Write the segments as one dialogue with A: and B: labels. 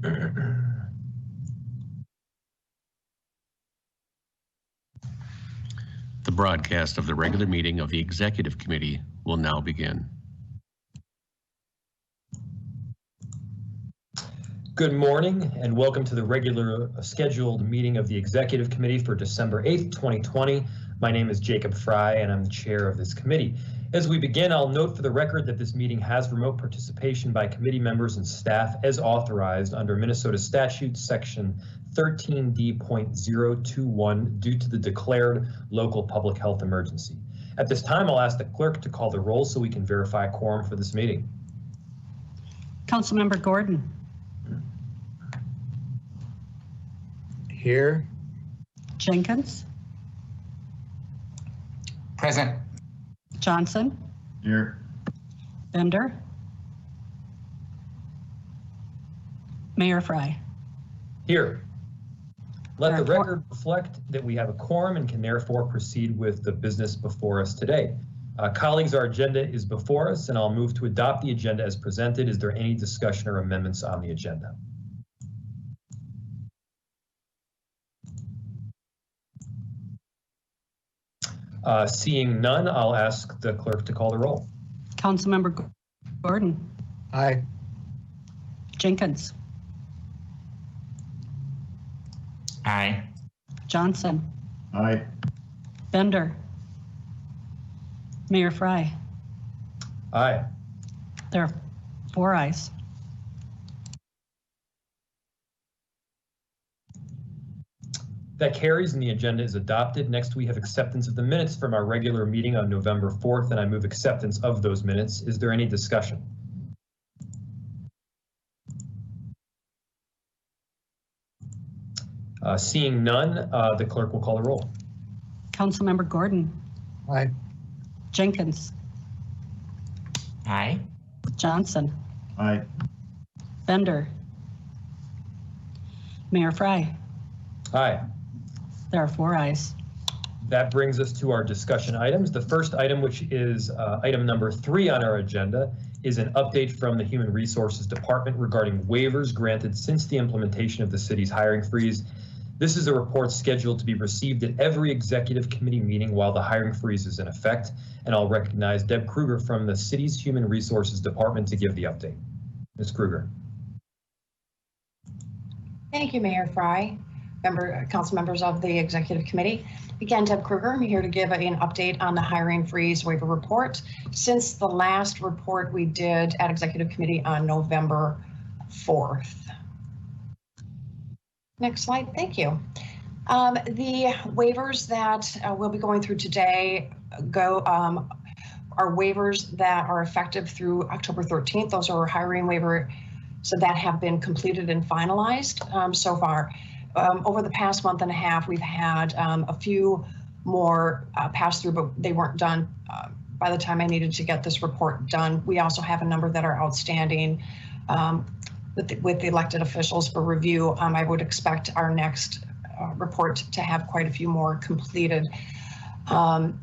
A: The broadcast of the regular meeting of the Executive Committee will now begin.
B: Good morning and welcome to the regular scheduled meeting of the Executive Committee for December 8th, 2020. My name is Jacob Fry and I'm the chair of this committee. As we begin, I'll note for the record that this meeting has remote participation by committee members and staff as authorized under Minnesota statute section 13D.021 due to the declared local public health emergency. At this time, I'll ask the clerk to call the roll so we can verify quorum for this meeting.
C: Councilmember Gordon.
D: Here.
C: Jenkins.
D: Present.
C: Johnson.
D: Here.
C: Bender. Mayor Fry.
B: Here. Let the record reflect that we have a quorum and can therefore proceed with the business before us today. Colleagues, our agenda is before us and I'll move to adopt the agenda as presented. Is there any discussion or amendments on the agenda? Seeing none, I'll ask the clerk to call the roll.
C: Councilmember Gordon.
D: Aye.
C: Jenkins.
D: Aye.
C: Johnson.
D: Aye.
C: Bender. Mayor Fry.
B: Aye.
C: There are 4 ayes.
B: That carries and the agenda is adopted. Next, we have acceptance of the minutes from our regular meeting on November 4th, and I move acceptance of those minutes. Is there any discussion? Seeing none, the clerk will call the roll.
C: Councilmember Gordon.
D: Aye.
C: Jenkins.
D: Aye.
C: Johnson.
D: Aye.
C: Bender. Mayor Fry.
B: Aye.
C: There are 4 ayes.
B: That brings us to our discussion items. The first item, which is item number 3 on our agenda, is an update from the Human Resources Department regarding waivers granted since the implementation of the city's hiring freeze. This is a report scheduled to be received at every executive committee meeting while the hiring freeze is in effect. And I'll recognize Deb Kruger from the city's Human Resources Department to give the update. Ms. Kruger.
E: Thank you, Mayor Fry. Council members of the Executive Committee. Again, Deb Kruger, I'm here to give an update on the hiring freeze waiver report. Since the last report we did at Executive Committee on November 4th. Next slide, thank you. The waivers that we'll be going through today are waivers that are effective through October 13th. Those are hiring waiver so that have been completed and finalized so far. Over the past month and a half, we've had a few more pass through, but they weren't done by the time I needed to get this report done. We also have a number that are outstanding with the elected officials for review. I would expect our next report to have quite a few more completed.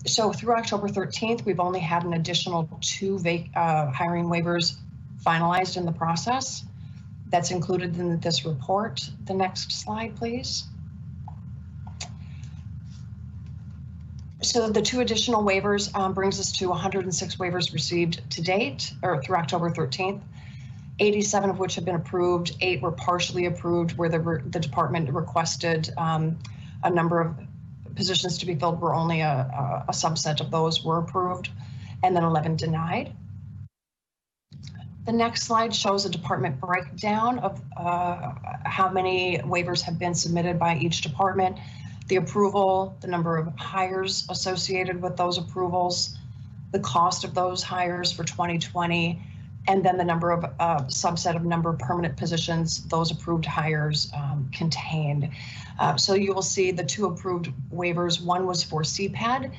E: So through October 13th, we've only had an additional 2 hiring waivers finalized in the process. That's included in this report. The next slide, please. So the 2 additional waivers brings us to 106 waivers received to date, or through October 13th, 87 of which have been approved, 8 were partially approved where the department requested a number of positions to be filled where only a subset of those were approved, and then 11 denied. The next slide shows a department breakdown of how many waivers have been submitted by each department, the approval, the number of hires associated with those approvals, the cost of those hires for 2020, and then the number of subset of number of permanent positions those approved hires contained. So you will see the 2 approved waivers. One was for CPAD.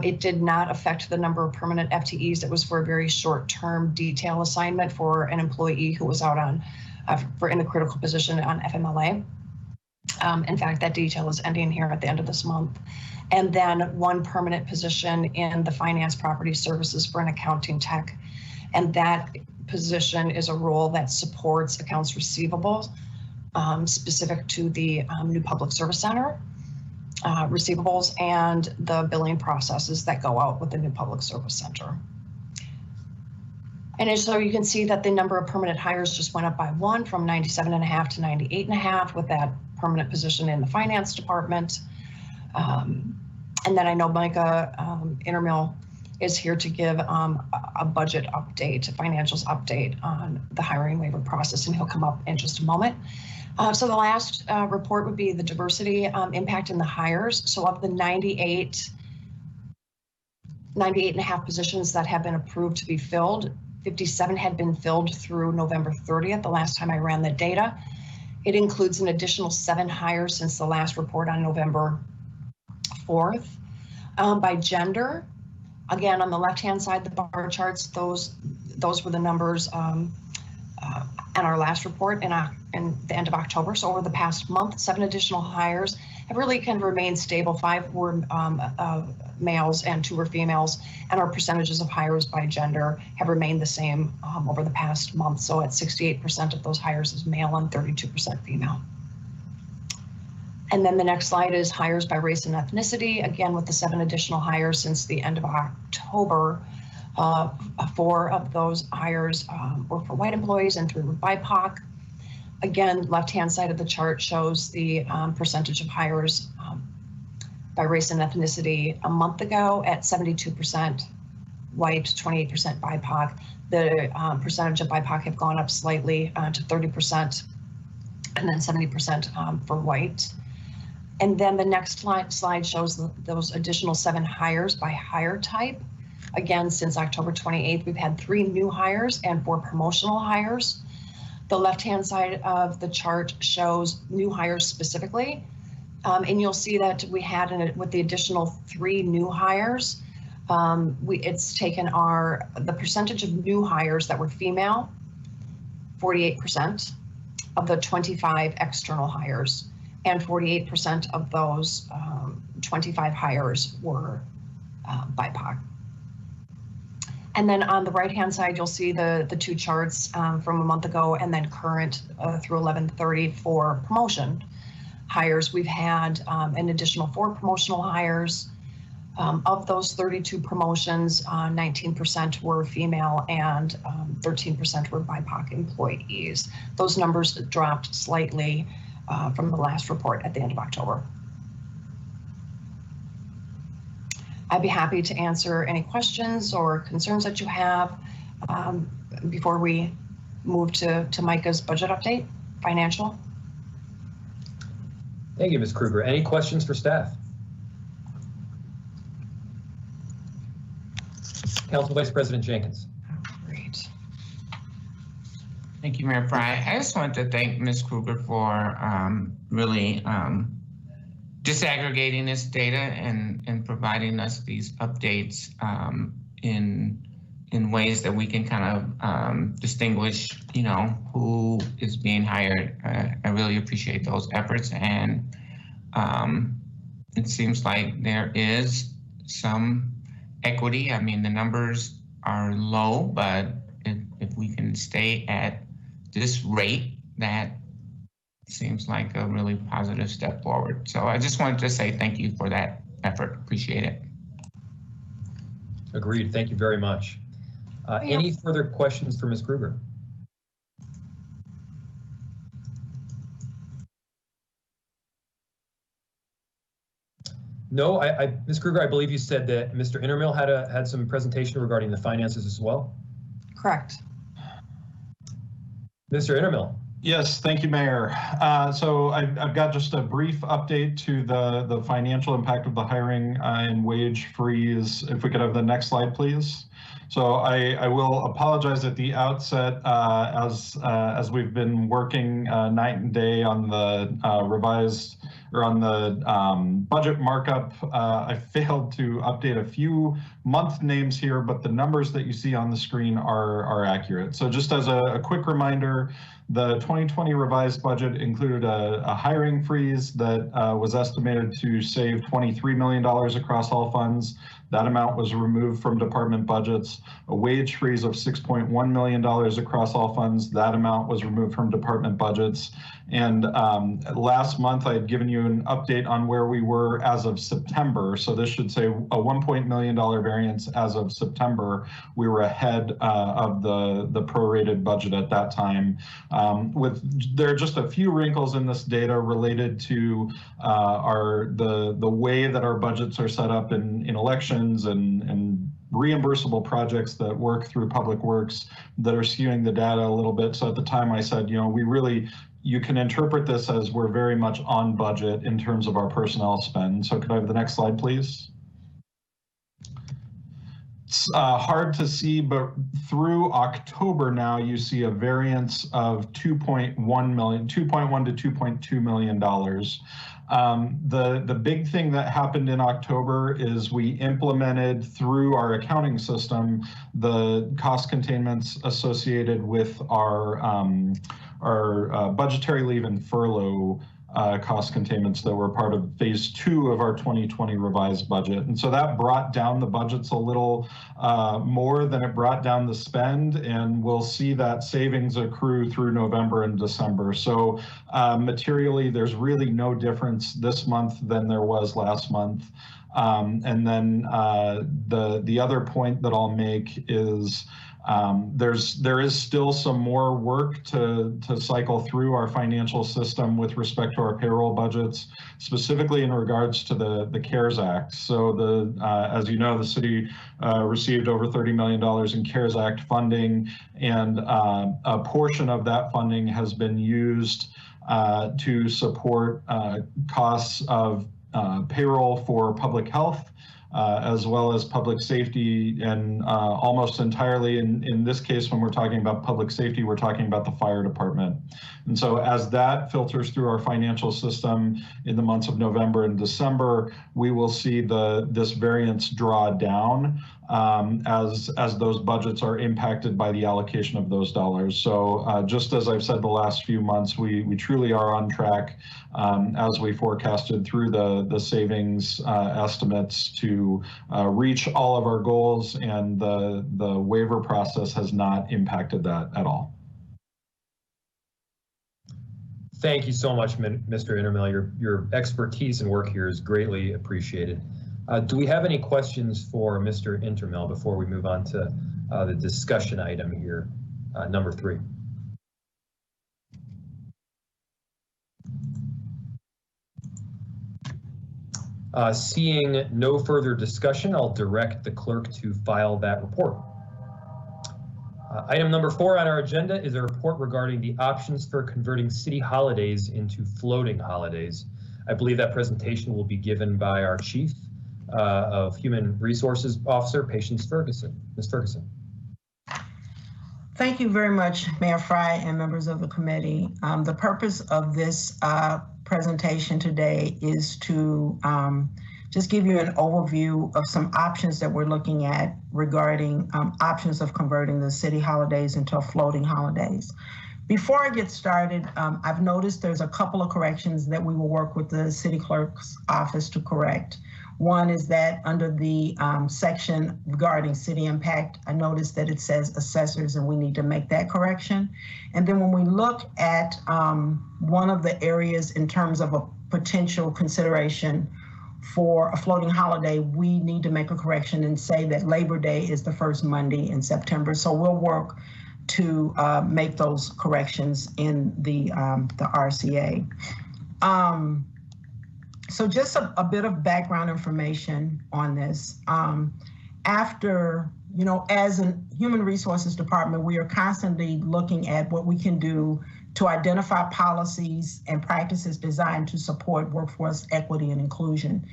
E: It did not affect the number of permanent FTEs. It was for a very short-term detail assignment for an employee who was out on in a critical position on FMLA. In fact, that detail is ending here at the end of this month. And then 1 permanent position in the finance property services for an accounting tech. And that position is a role that supports accounts receivable specific to the new public service center receivables and the billing processes that go out with the new public service center. And so you can see that the number of permanent hires just went up by 1 from 97.5 to 98.5 with that permanent position in the finance department. And then I know Micah Intermill is here to give a budget update, a financials update on the hiring waiver process, and he'll come up in just a moment. So the last report would be the diversity impact in the hires. So of the 98.5 positions that have been approved to be filled, 57 had been filled through November 30th, the last time I ran the data. It includes an additional 7 hires since the last report on November 4th. By gender, again, on the left-hand side, the bar charts, those were the numbers on our last report in the end of October. So over the past month, 7 additional hires have really kind of remained stable. 5 were males and 2 were females, and our percentages of hires by gender have remained the same over the past month. So at 68% of those hires is male and 32% female. And then the next slide is hires by race and ethnicity. Again, with the 7 additional hires since the end of October, 4 of those hires were for white employees and 3 were BIPOC. Again, left-hand side of the chart shows the percentage of hires by race and ethnicity a month ago at 72% white, 28% BIPOC. The percentage of BIPOC have gone up slightly to 30%, and then 70% for white. And then the next slide shows those additional 7 hires by hire type. Again, since October 28th, we've had 3 new hires and 4 promotional hires. The left-hand side of the chart shows new hires specifically. And you'll see that we had, with the additional 3 new hires, it's taken the percentage of new hires that were female, 48% of the 25 external hires, and 48% of those 25 hires were BIPOC. And then on the right-hand side, you'll see the 2 charts from a month ago and then current through 11/30 for promotion hires. We've had an additional 4 promotional hires. Of those 32 promotions, 19% were female and 13% were BIPOC employees. Those numbers dropped slightly from the last report at the end of October. I'd be happy to answer any questions or concerns that you have before we move to Micah's budget update, financial.
B: Thank you, Ms. Kruger. Any questions for staff? Council Vice President Jenkins.
E: Great.
F: Thank you, Mayor Fry. I just want to thank Ms. Kruger for really disaggregating this data and providing us these updates in ways that we can kind of distinguish, who is being hired. I really appreciate those efforts, and it seems like there is some equity. I mean, the numbers are low, but if we can stay at this rate, that seems like a really positive step forward. So I just wanted to say thank you for that effort. Appreciate it.
B: Agreed. Thank you very much. Any further questions for Ms. Kruger? No, Ms. Kruger, I believe you said that Mr. Intermill had some presentation regarding the finances as well.
E: Correct.
B: Mr. Intermill.
G: Yes, thank you, Mayor. So I've got just a brief update to the financial impact of the hiring and wage freeze. If we could have the next slide, please. So I will apologize at the outset as we've been working night and day on the budget markup. I failed to update a few month names here, but the numbers that you see on the screen are accurate. So just as a quick reminder, The 2020 revised budget included a hiring freeze that was estimated to save $23 million across all funds. That amount was removed from department budgets. A wage freeze of $6.1 million across all funds. That amount was removed from department budgets. And last month, I had given you an update on where we were as of September. So this should say a $1 million variance as of September. We were ahead of the prorated budget at that time. There are just a few wrinkles in this data related to the way that our budgets are set up in elections and reimbursable projects that work through Public Works that are skewing the data a little bit. So at the time I said, you can interpret this as we're very much on budget in terms of our personnel spend. So could I have the next slide, please? It's hard to see, but through October now, you see a variance of $2.1 to $2.2 million. The big thing that happened in October is we implemented through our accounting system the cost containments associated with our budgetary leave and furlough cost containments that were part of phase 2 of our 2020 revised budget. And so that brought down the budgets a little more than it brought down the spend, and we'll see that savings accrue through November and December. So materially, there's really no difference this month than there was last month. And then the other point that I'll make is there is still some more work to cycle through our financial system with respect to our payroll budgets, specifically in regards to the CARES Act. So as you know, the city received over $30 million in CARES Act funding, and a portion of that funding has been used to support costs of payroll for public health, as well as public safety, and almost entirely in this case, when we're talking about public safety, we're talking about the fire department. And so as that filters through our financial system in the months of November and December, we will see this variance draw down as those budgets are impacted by the allocation of those dollars. So just as I've said the last few months, we truly are on track as we forecasted through the savings estimates to reach all of our goals, and the waiver process has not impacted that at all.
B: Thank you so much, Mr. Intermel. Your expertise and work here is greatly appreciated. Do we have any questions for Mr. Intermel before we move on to the discussion item here, number 3? Seeing no further discussion, I'll direct the clerk to file that report. Item number 4 on our agenda is a report regarding the options for converting city holidays into floating holidays. I believe that presentation will be given by our Chief of Human Resources Officer, Patience Ferguson. Ms. Ferguson.
H: Thank you very much, Mayor Fry and members of the committee. The purpose of this presentation today is to just give you an overview of some options that we're looking at regarding options of converting the city holidays into floating holidays. Before I get started, I've noticed there's a couple of corrections that we will work with the city clerk's office to correct. One is that under the section regarding city impact, I noticed that it says assessors, and we need to make that correction. And then when we look at one of the areas in terms of a potential consideration for a floating holiday, we need to make a correction and say that Labor Day is the first Monday in September. So we'll work to make those corrections in the RCA. So just a bit of background information on this. After, as a Human Resources Department, we are constantly looking at what we can do to identify policies and practices designed to support workforce equity and inclusion.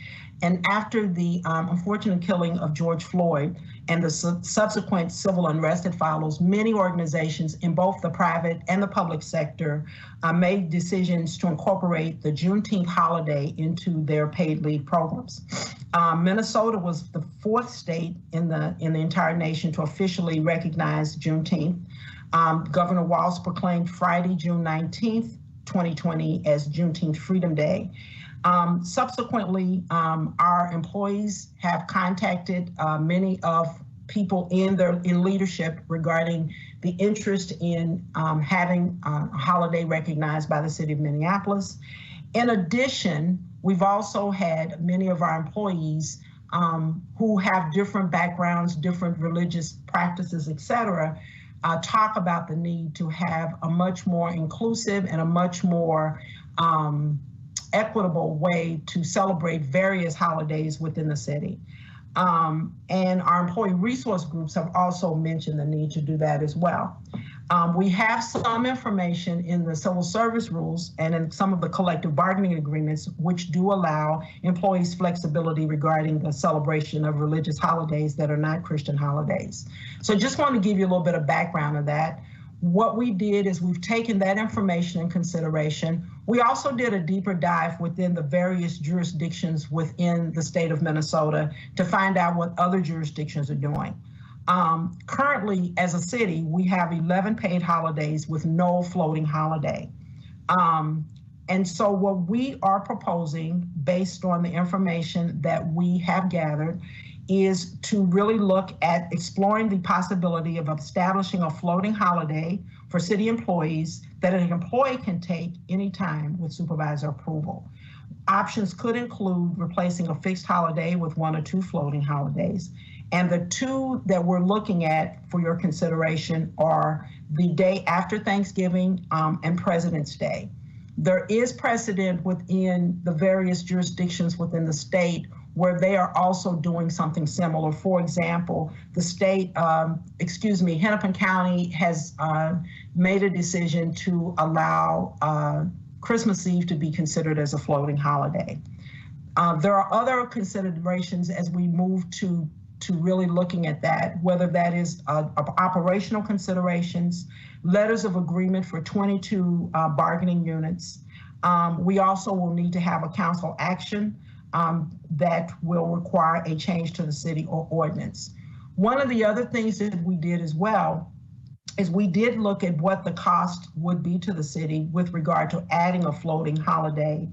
H: And after the unfortunate killing of George Floyd and the subsequent civil unrest that follows, many organizations in both the private and the public sector made decisions to incorporate the Juneteenth holiday into their paid leave programs. Minnesota was the 4th state in the entire nation to officially recognize Juneteenth. Governor Walz proclaimed Friday, June 19th, 2020 as Juneteenth Freedom Day. Subsequently, our employees have contacted many of people in leadership regarding the interest in having a holiday recognized by the city of Minneapolis. In addition, we've also had many of our employees who have different backgrounds, different religious practices, et cetera, talk about the need to have a much more inclusive and a much more equitable way to celebrate various holidays within the city. And our employee resource groups have also mentioned the need to do that as well. We have some information in the civil service rules and in some of the collective bargaining agreements, which do allow employees flexibility regarding the celebration of religious holidays that are not Christian holidays. So just want to give you a little bit of background of that. What we did is we've taken that information in consideration. We also did a deeper dive within the various jurisdictions within the state of Minnesota to find out what other jurisdictions are doing. Currently, as a city, we have 11 paid holidays with no floating holiday. And so what we are proposing, based on the information that we have gathered, is to really look at exploring the possibility of establishing a floating holiday for city employees that an employee can take anytime with supervisor approval. Options could include replacing a fixed holiday with 1 or 2 floating holidays. And the 2 that we're looking at for your consideration are the day after Thanksgiving and President's Day. There is precedent within the various jurisdictions within the state where they are also doing something similar. For example, the state, Hennepin County has made a decision to allow Christmas Eve to be considered as a floating holiday. There are other considerations as we move to really looking at that, whether that is operational considerations, letters of agreement for 22 bargaining units. We also will need to have a council action that will require a change to the city or ordinance. One of the other things that we did as well is we did look at what the cost would be to the city with regard to adding a floating holiday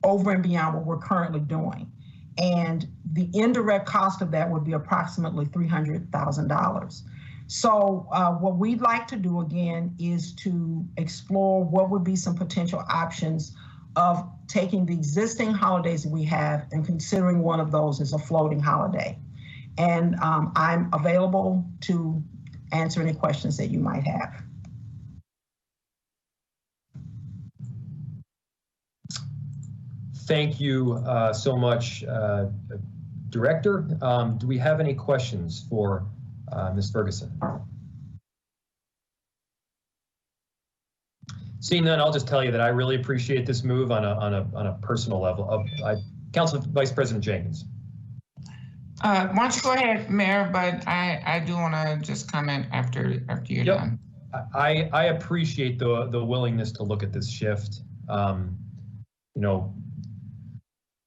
H: over and beyond what we're currently doing. And the indirect cost of that would be approximately $300,000. So what we'd like to do again is to explore what would be some potential options of taking the existing holidays we have and considering one of those as a floating holiday. And I'm available to answer any questions that you might have.
B: Thank you so much, Director. Do we have any questions for Ms. Ferguson? Seeing none, I'll just tell you that I really appreciate this move on a personal level. Council Vice President Jenkins.
F: Why don't you go ahead, Mayor, but I do want to just comment after you're done.
B: I appreciate the willingness to look at this shift.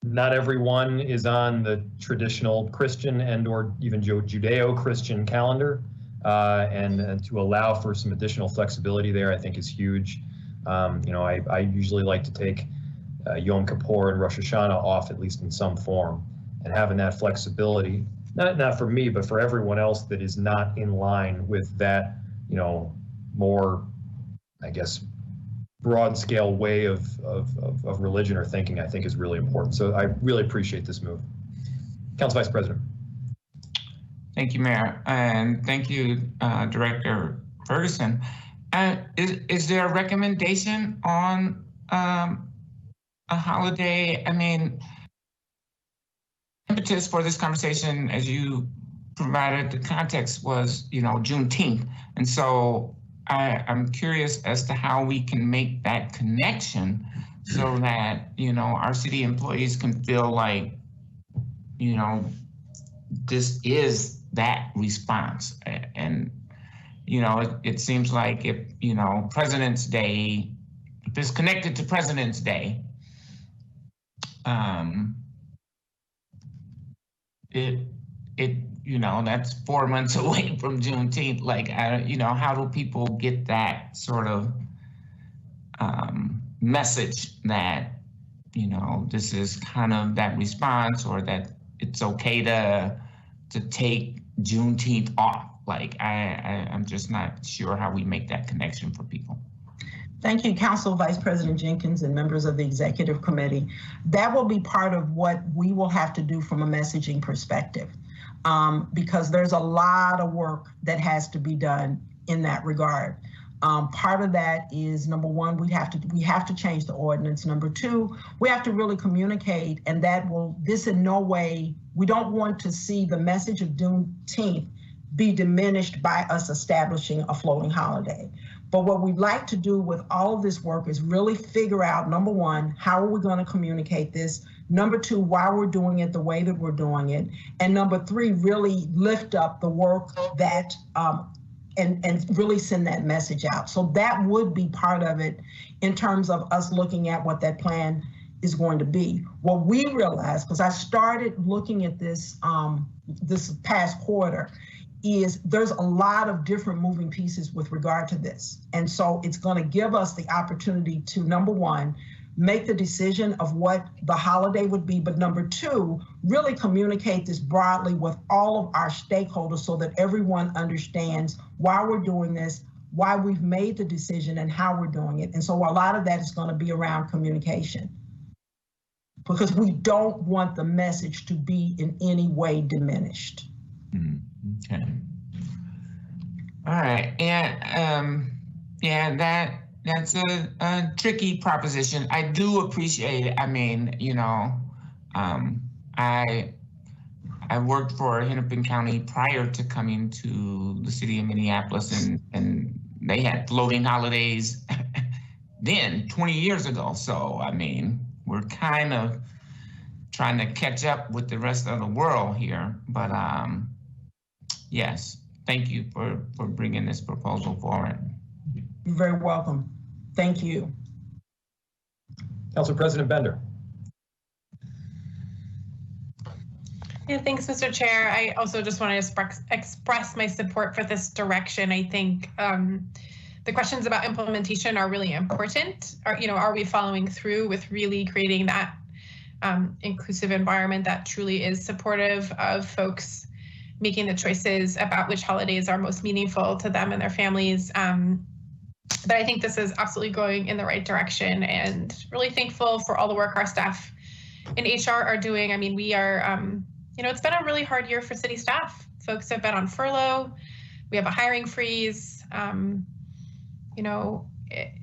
B: Not everyone is on the traditional Christian and or even Judeo-Christian calendar, and to allow for some additional flexibility there, I think is huge. I usually like to take Yom Kippur and Rosh Hashanah off, at least in some form, and having that flexibility, not for me, but for everyone else that is not in line with that, more, I guess, broad scale way of religion or thinking, I think is really important. So I really appreciate this move. Council Vice President.
F: Thank you, Mayor, and thank you, Director Ferguson. Is there a recommendation on a holiday? I mean, impetus for this conversation, as you provided the context, was Juneteenth, and so I'm curious as to how we can make that connection so that our city employees can feel like this is that response. And it seems like if President's Day, if it's connected to President's Day, it that's 4 months away from Juneteenth. Like, how do people get that sort of message that, this is kind of that response, or that it's okay to take Juneteenth off? Like, I'm just not sure how we make that connection for people.
H: Thank you, Council Vice President Jenkins and members of the Executive Committee. That will be part of what we will have to do from a messaging perspective, because there's a lot of work that has to be done in that regard. Part of that is, number one, we have to change the ordinance. Number two, we have to really communicate, and this in no way, we don't want to see the message of Juneteenth be diminished by us establishing a floating holiday. But what we'd like to do with all of this work is really figure out, number one, how are we going to communicate this? Number two, why we're doing it the way that we're doing it. And number three, really lift up the work that, and really send that message out. So that would be part of it in terms of us looking at what that plan is going to be. What we realized, because I started looking at this this past quarter, is there's a lot of different moving pieces with regard to this. And so it's going to give us the opportunity to, number one, make the decision of what the holiday would be, but number two, really communicate this broadly with all of our stakeholders so that everyone understands why we're doing this, why we've made the decision, and how we're doing it. And so a lot of that is going to be around communication, because we don't want the message to be in any way diminished.
F: Okay. All right. And that's a tricky proposition. I do appreciate it. I mean, I worked for Hennepin County prior to coming to the city of Minneapolis, and they had floating holidays then 20 years ago. So, I mean, we're kind of trying to catch up with the rest of the world here. But yes, thank you for bringing this proposal forward.
H: You're very welcome. Thank you.
B: Council President Bender.
I: Yeah, thanks, Mr. Chair. I also just want to express my support for this direction. I think the questions about implementation are really important. Are we following through with really creating that inclusive environment that truly is supportive of folks making the choices about which holidays are most meaningful to them and their families? But I think this is absolutely going in the right direction, and really thankful for all the work our staff in HR are doing. I mean, we are, it's been a really hard year for city staff. Folks have been on furlough. We have a hiring freeze, and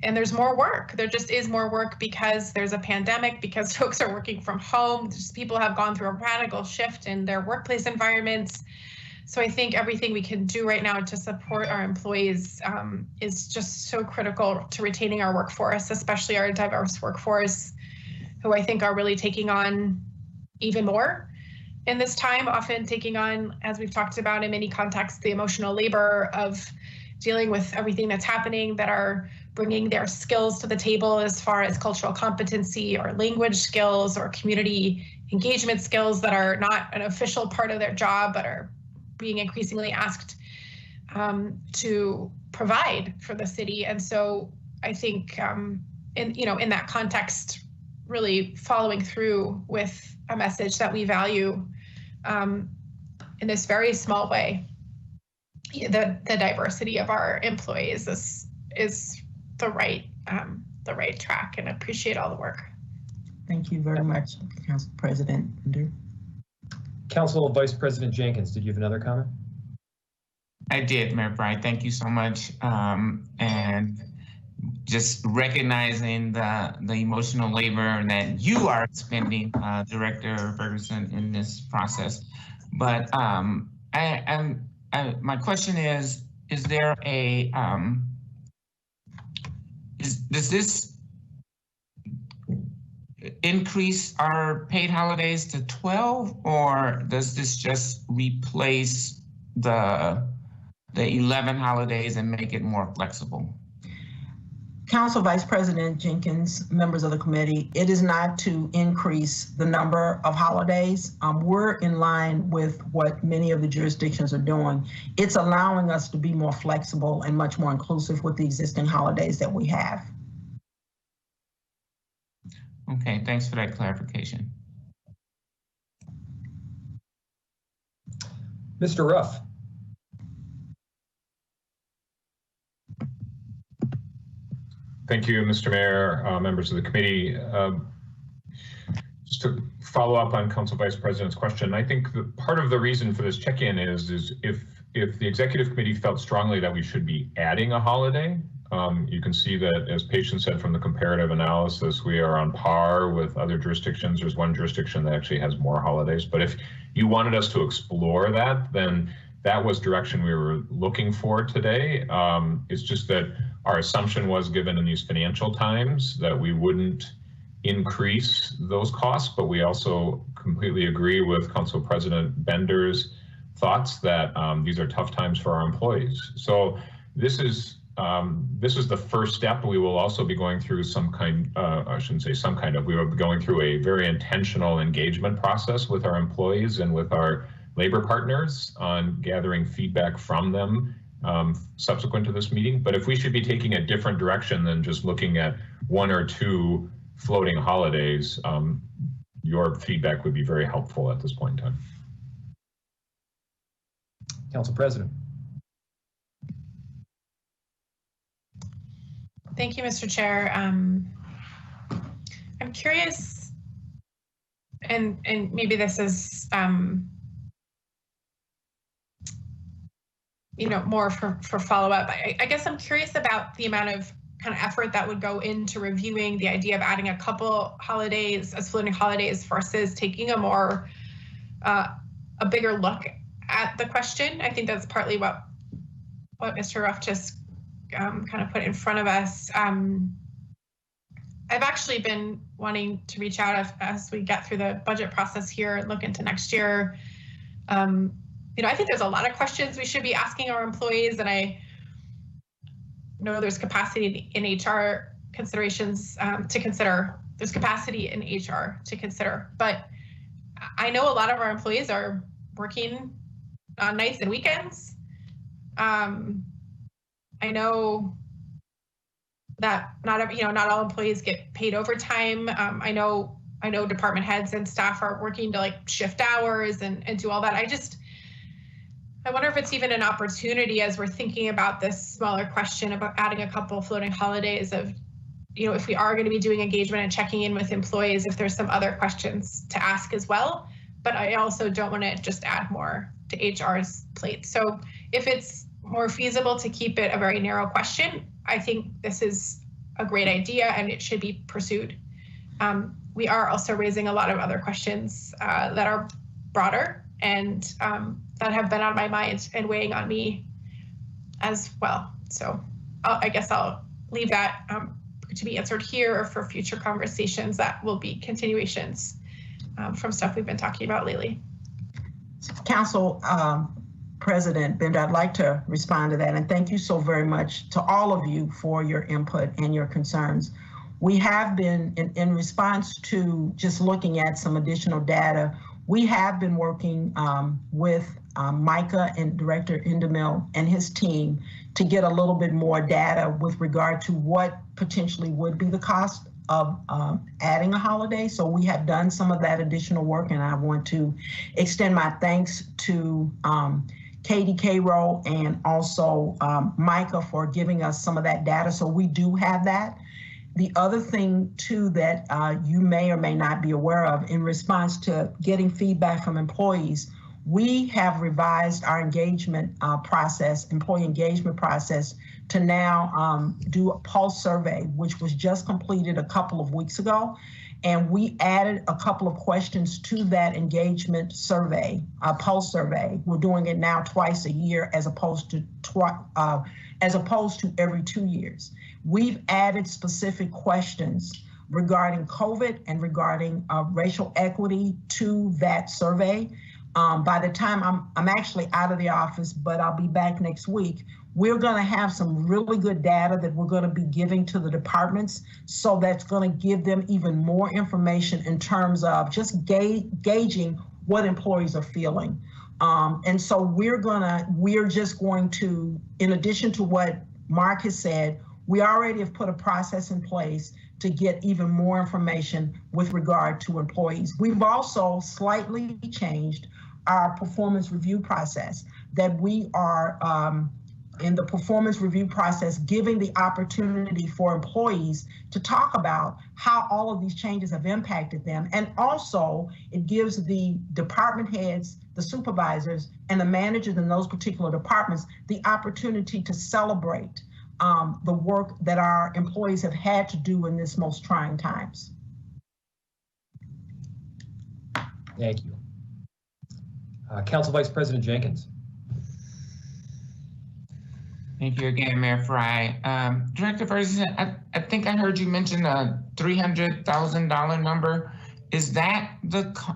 I: there's more work. There just is more work because there's a pandemic, because folks are working from home. Just people have gone through a radical shift in their workplace environments. So I think everything we can do right now to support our employees is just so critical to retaining our workforce, especially our diverse workforce, who I think are really taking on even more in this time, often taking on, as we've talked about in many contexts, the emotional labor of dealing with everything that's happening, that are bringing their skills to the table as far as cultural competency or language skills or community engagement skills that are not an official part of their job, but are being increasingly asked to provide for the city. And so I think in that context, really following through with a message that we value in this very small way, the diversity of our employees is the right track, and I appreciate all the work.
H: Thank you very much, Council President Bender.
B: Council Vice President Jenkins, did you have another comment?
F: I did, Mayor Frye. Thank you so much. And just recognizing the emotional labor that you are expending, Director Ferguson, in this process. But my question is there a, does this increase our paid holidays to 12, or does this just replace the 11 holidays and make it more flexible?
H: Council Vice President Jenkins, members of the committee, it is not to increase the number of holidays. We're in line with what many of the jurisdictions are doing. It's allowing us to be more flexible and much more inclusive with the existing holidays that we have.
F: Okay, thanks for that clarification.
B: Mr. Ruff.
J: Thank you, Mr. Mayor, members of the committee. Just to follow up on Council Vice President's question, I think part of the reason for this check-in is if the executive committee felt strongly that we should be adding a holiday, you can see that, as Patience said from the comparative analysis, we are on par with other jurisdictions. There's one jurisdiction that actually has more holidays, but if you wanted us to explore that, then that was direction we were looking for today. It's just that our assumption was, given in these financial times, that we wouldn't increase those costs, but we also completely agree with Council President Bender's thoughts that these are tough times for our employees. So this is the first step. We will also be going through some kind, I shouldn't say some kind of, we will be going through a very intentional engagement process with our employees and with our labor partners on gathering feedback from them subsequent to this meeting. But if we should be taking a different direction than just looking at one or two floating holidays, your feedback would be very helpful at this point in time.
B: Council President.
I: Thank you, Mr. Chair. I'm curious, and maybe this is more for follow-up. I guess I'm curious about the amount of kind of effort that would go into reviewing the idea of adding a couple holidays as floating holidays versus taking a more a bigger look at the question. I think that's partly what Mr. Ruff just kind of put in front of us. I've actually been wanting to reach out as we get through the budget process here and look into next year. I think there's a lot of questions we should be asking our employees, and I know there's capacity in HR considerations to consider. There's capacity in HR to consider, but I know a lot of our employees are working on nights and weekends. I know that not all employees get paid overtime. I know department heads and staff are working to shift hours and do all that. I wonder if it's even an opportunity, as we're thinking about this smaller question about adding a couple floating holidays, of, if we are going to be doing engagement and checking in with employees, if there's some other questions to ask as well. But I also don't want to just add more to HR's plate. So if it's more feasible to keep it a very narrow question, I think this is a great idea and it should be pursued. We are also raising a lot of other questions that are broader and that have been on my mind and weighing on me as well. So I guess I'll leave that to be answered here, or for future conversations that will be continuations from stuff we've been talking about lately.
H: Council President Bender, I'd like to respond to that, and thank you so very much to all of you for your input and your concerns. We have been, in response to just looking at some additional data, we have been working with Micah and Director Endemil and his team to get a little bit more data with regard to what potentially would be the cost of adding a holiday. So we have done some of that additional work, and I want to extend my thanks to Katie Cairo and also Micah for giving us some of that data. So we do have that. The other thing too that you may or may not be aware of, in response to getting feedback from employees, we have revised our engagement process, employee engagement process, to now do a pulse survey, which was just completed a couple of weeks ago. And we added a couple of questions to that engagement survey, pulse survey. We're doing it now twice a year as opposed to every 2 years. We've added specific questions regarding COVID and regarding racial equity to that survey. By the time I'm actually out of the office, but I'll be back next week, we're going to have some really good data that we're going to be giving to the departments. So that's going to give them even more information in terms of just gauging what employees are feeling. And so we're just going to, in addition to what Mark has said, we already have put a process in place to get even more information with regard to employees. We've also slightly changed our performance review process, that we are in the performance review process giving the opportunity for employees to talk about how all of these changes have impacted them. And also it gives the department heads, the supervisors, and the managers in those particular departments the opportunity to celebrate the work that our employees have had to do in this most trying times.
B: Thank you. Council Vice President Jenkins.
F: Thank you again, Mayor Fry. Director Ferguson, I think I heard you mention a $300,000 number. Is that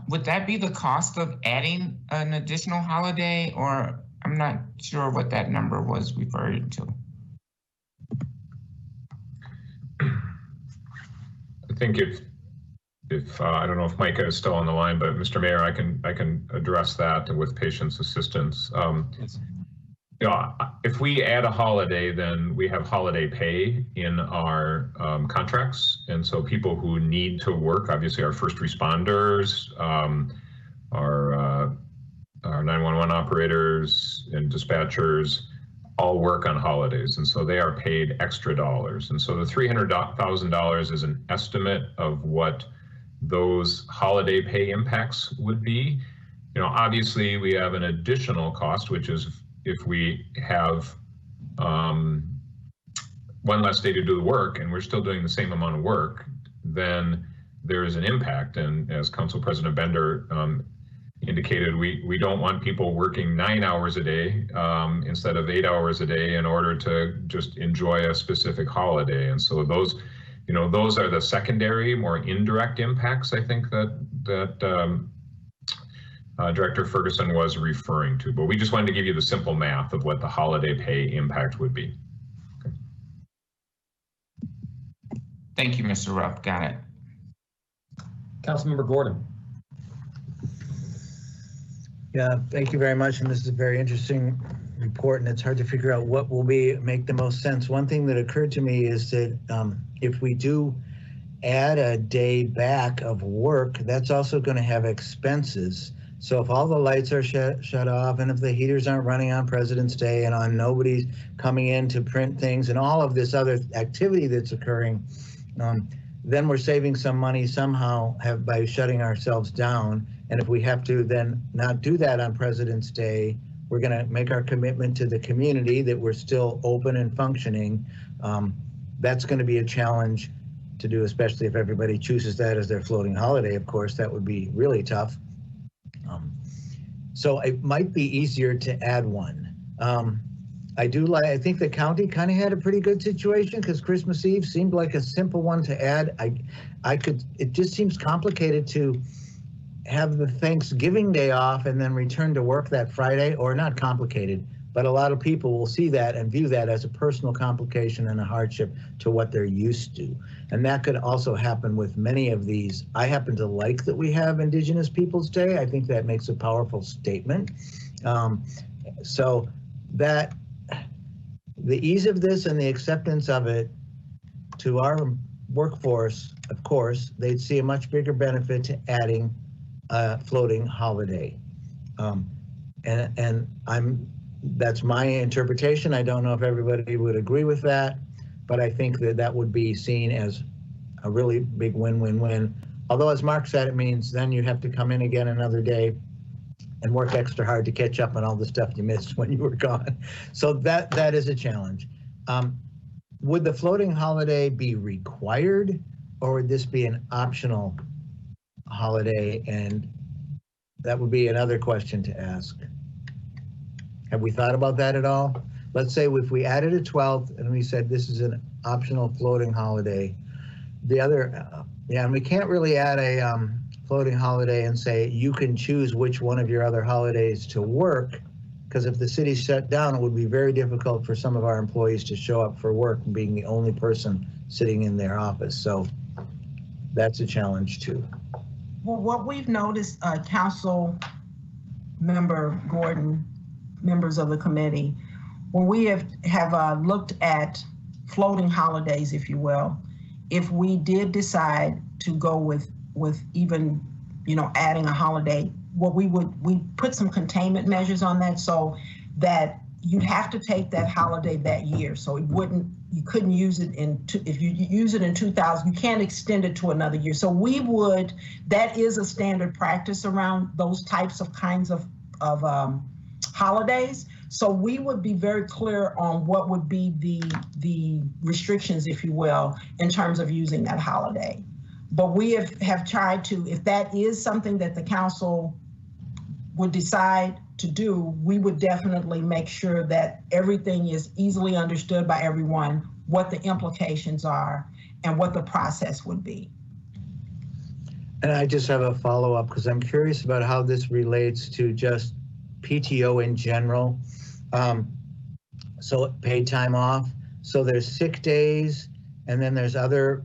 F: would that be the cost of adding an additional holiday, or I'm not sure what that number was referring to?
J: I think if I don't know if Micah is still on the line, but Mr. Mayor, I can address that with patient's assistance. You know, if we add a holiday, then we have holiday pay in our contracts. And so people who need to work, obviously our first responders, our 911 operators and dispatchers all work on holidays. And so they are paid extra dollars. And so the $300,000 is an estimate of what those holiday pay impacts would be. You know, obviously we have an additional cost, which is if we have one less day to do the work and we're still doing the same amount of work, then there is an impact. And as Council President Bender indicated, we don't want people working 9 hours a day instead of 8 hours a day in order to just enjoy a specific holiday. And so those, you know, those are the secondary, more indirect impacts, I think, that Director Ferguson was referring to. But we just wanted to give you the simple math of what the holiday pay impact would be. Okay.
F: Thank you, Mr. Ruff. Got it.
B: Councilmember Gordon.
K: Yeah, thank you very much. And this is a very interesting report, and it's hard to figure out what will make the most sense. One thing that occurred to me is that if we do add a day back of work, that's also going to have expenses. So if all the lights are shut off, and if the heaters aren't running on President's Day, and on nobody's coming in to print things, and all of this other activity that's occurring, then we're saving some money somehow by shutting ourselves down. And if we have to then not do that on President's Day, we're going to make our commitment to the community that we're still open and functioning. That's going to be a challenge to do, especially if everybody chooses that as their floating holiday. Of course, that would be really tough. So it might be easier to add one. I think the county kind of had a pretty good situation because Christmas Eve seemed like a simple one to add. It just seems complicated to have the Thanksgiving Day off and then return to work that Friday, or not complicated, but a lot of people will see that and view that as a personal complication and a hardship to what they're used to. And that could also happen with many of these. I happen to like that we have Indigenous Peoples Day. I think that makes a powerful statement. So that the ease of this and the acceptance of it to our workforce, of course, they'd see a much bigger benefit to adding a floating holiday. And that's my interpretation. I don't know if everybody would agree with that, but I think that would be seen as a really big win-win-win. Although, as Mark said, it means then you have to come in again another day and work extra hard to catch up on all the stuff you missed when you were gone. So that is a challenge. Would the floating holiday be required, or would this be an optional holiday? And that would be another question to ask. Have we thought about that at all? Let's say if we added a 12th and we said this is an optional floating holiday, the other, and we can't really add a floating holiday and say, you can choose which one of your other holidays to work. Because if the city's shut down, it would be very difficult for some of our employees to show up for work being the only person sitting in their office. So that's a challenge too.
H: Well, what we've noticed, Council Member Gordon, members of the committee, when we have looked at floating holidays, if you will, if we did decide to go with even, adding a holiday, we put some containment measures on that so that you'd have to take that holiday that year. So you couldn't use it if you use it in 2000, you can't extend it to another year. So that is a standard practice around those types of kinds of holidays. So we would be very clear on what would be the restrictions, if you will, in terms of using that holiday. But we have tried to, if that is something that the council would decide to do, we would definitely make sure that everything is easily understood by everyone, what the implications are and what the process would be.
K: And I just have a follow-up because I'm curious about how this relates to just PTO in general. So paid time off. So there's sick days and then there's other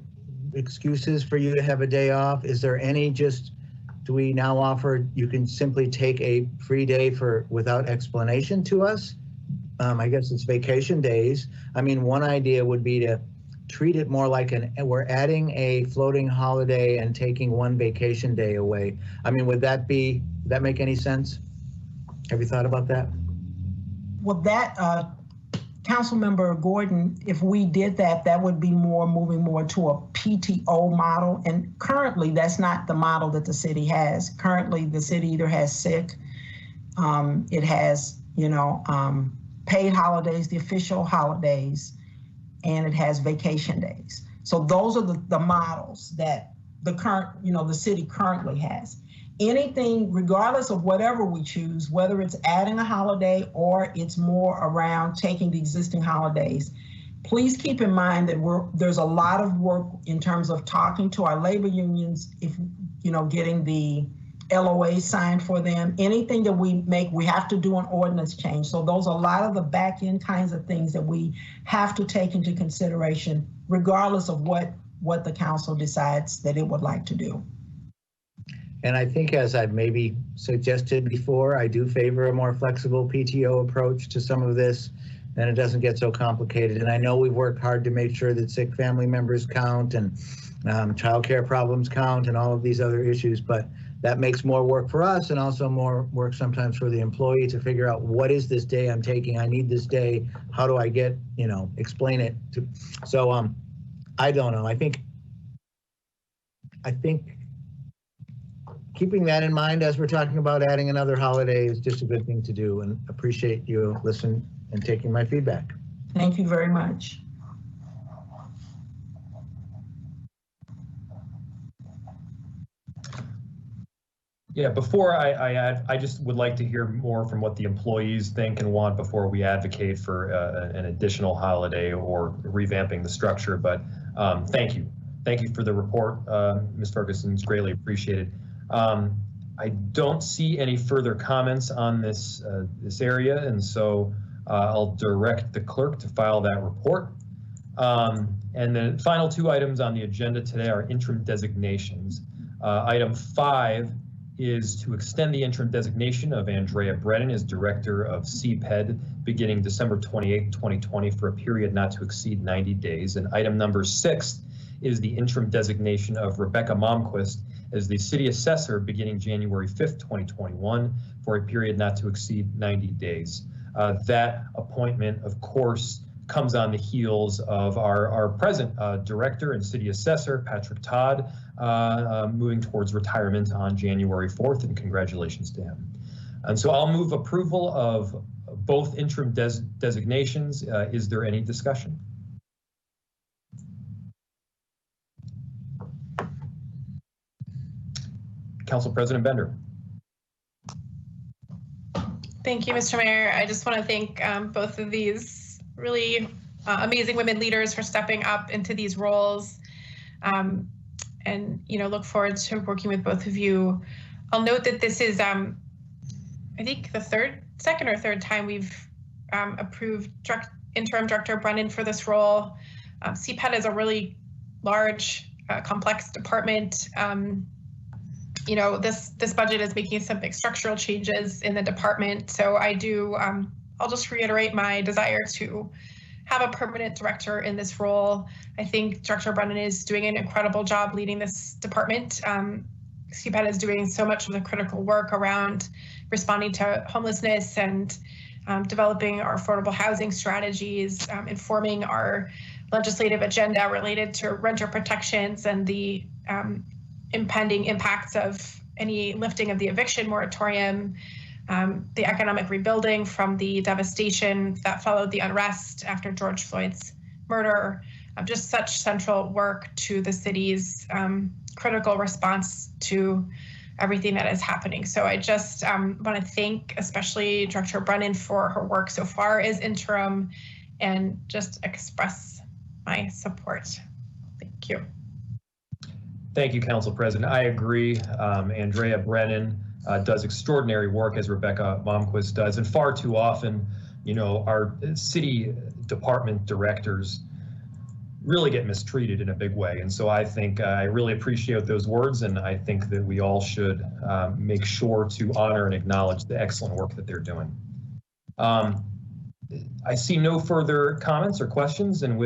K: excuses for you to have a day off. Is there any do we now offer you can simply take a free day without explanation to us? I guess it's vacation days. I mean, one idea would be to treat it more like we're adding a floating holiday and taking one vacation day away. I mean, would that make any sense? Have you thought about that?
H: Well, that, Councilmember Gordon, if we did that, that would be moving more to a PTO model. And currently, that's not the model that the city has. Currently, the city either has sick, it has, paid holidays, the official holidays, and it has vacation days. So those are the models that the city currently has. Anything, regardless of whatever we choose, whether it's adding a holiday or it's more around taking the existing holidays, please keep in mind that there's a lot of work in terms of talking to our labor unions, getting the LOA signed for them. Anything that we have to do an ordinance change. So those are a lot of the back end kinds of things that we have to take into consideration, regardless of what the council decides that it would like to do.
K: And I think, as I've maybe suggested before, I do favor a more flexible PTO approach to some of this, and it doesn't get so complicated. And I know we've worked hard to make sure that sick family members count and childcare problems count and all of these other issues, but that makes more work for us and also more work sometimes for the employee to figure out what is this day I'm taking? I need this day. How do I get, explain it to, so I don't know. I think keeping that in mind as we're talking about adding another holiday is just a good thing to do, and appreciate you listening and taking my feedback.
H: Thank you very much.
B: Yeah, before I add, I just would like to hear more from what the employees think and want before we advocate for an additional holiday or revamping the structure. But thank you. Thank you for the report, Ms. Ferguson. It's greatly appreciated. I don't see any further comments on this area, and so I'll direct the clerk to file that report. And the final two items on the agenda today are interim designations. Item 5 is to extend the interim designation of Andrea Brennan as Director of CPED beginning December 28, 2020 for a period not to exceed 90 days. And item number 6 is the interim designation of Rebecca Momquist as the City Assessor beginning January 5th, 2021 for a period not to exceed 90 days. That appointment, of course, comes on the heels of our present Director and City Assessor, Patrick Todd, moving towards retirement on January 4th, and congratulations to him. And so I'll move approval of both interim designations. Is there any discussion? Council President Bender.
I: Thank you, Mr. Mayor. I just want to thank both of these really amazing women leaders for stepping up into these roles. and look forward to working with both of you. I'll note that this is, I think, the second or third time we've approved Interim Director Brennan for this role. CPED is a really large, complex department. This budget is making some big structural changes in the department. So I'll just reiterate my desire to have a permanent director in this role. I think Director Brennan is doing an incredible job leading this department. CPED is doing so much of the critical work around responding to homelessness and developing our affordable housing strategies, informing our legislative agenda related to renter protections and the impending impacts of any lifting of the eviction moratorium, the economic rebuilding from the devastation that followed the unrest after George Floyd's murder, just such central work to the city's critical response to everything that is happening. So I just want to thank especially Director Brennan for her work so far as interim and just express my support. Thank you.
B: Thank you, Council President. I agree. Andrea Brennan does extraordinary work, as Rebecca Momquist does, and far too often, our city department directors really get mistreated in a big way. And so I think I really appreciate those words, and I think that we all should make sure to honor and acknowledge the excellent work that they're doing. I see no further comments or questions, and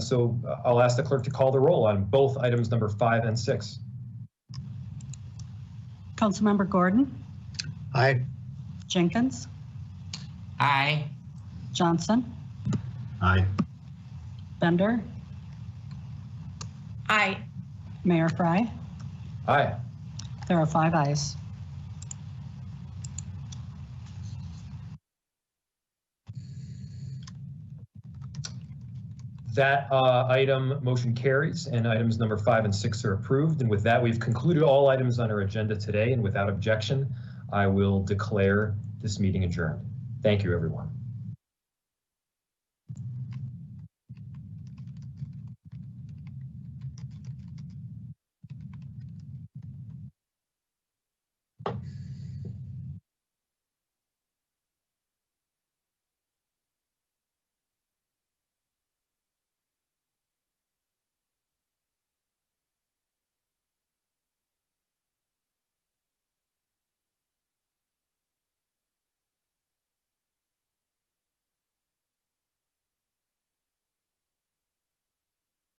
B: so I'll ask the clerk to call the roll on both items number 5 and 6.
C: Councilmember Gordon,
K: Aye.
C: Jenkins,
F: Aye.
C: Johnson,
D: Aye.
C: Bender,
I: Aye.
C: Mayor Fry.
B: Aye.
C: There are 5 ayes.
B: That motion carries, and items number 5 and 6 are approved. And with that, we've concluded all items on our agenda today, and without objection, I will declare this meeting adjourned. Thank you, everyone.